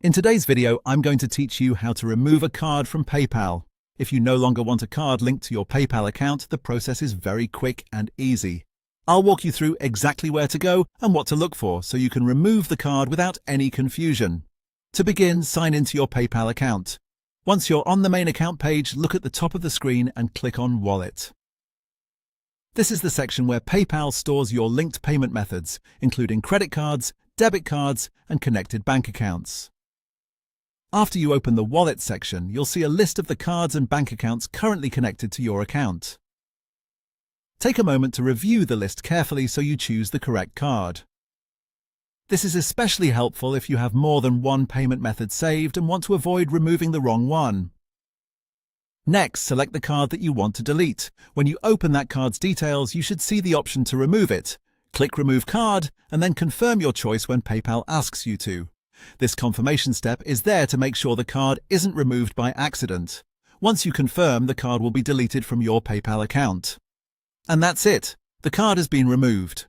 In today's video, I'm going to teach you how to remove a card from PayPal. If you no longer want a card linked to your PayPal account, the process is very quick and easy. I'll walk you through exactly where to go and what to look for so you can remove the card without any confusion. To begin, sign into your PayPal account. Once you're on the main account page, look at the top of the screen and click on Wallet. This is the section where PayPal stores your linked payment methods, including credit cards, debit cards, and connected bank accounts. After you open the Wallet section, you'll see a list of the cards and bank accounts currently connected to your account. Take a moment to review the list carefully so you choose the correct card. This is especially helpful if you have more than one payment method saved and want to avoid removing the wrong one. Next, select the card that you want to delete. When you open that card's details, you should see the option to remove it. Click Remove Card and then confirm your choice when PayPal asks you to. This confirmation step is there to make sure the card isn't removed by accident. Once you confirm, the card will be deleted from your PayPal account. And that's it. The card has been removed.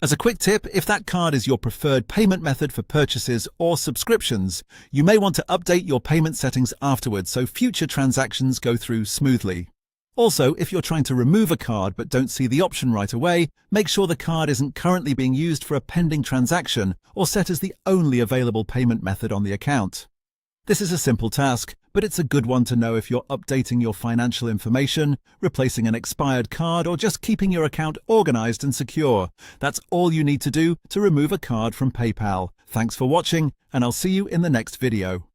As a quick tip, if that card is your preferred payment method for purchases or subscriptions, you may want to update your payment settings afterwards so future transactions go through smoothly. Also, if you're trying to remove a card but don't see the option right away, make sure the card isn't currently being used for a pending transaction or set as the only available payment method on the account. This is a simple task, but it's a good one to know if you're updating your financial information, replacing an expired card, or just keeping your account organized and secure. That's all you need to do to remove a card from PayPal. Thanks for watching, and I'll see you in the next video.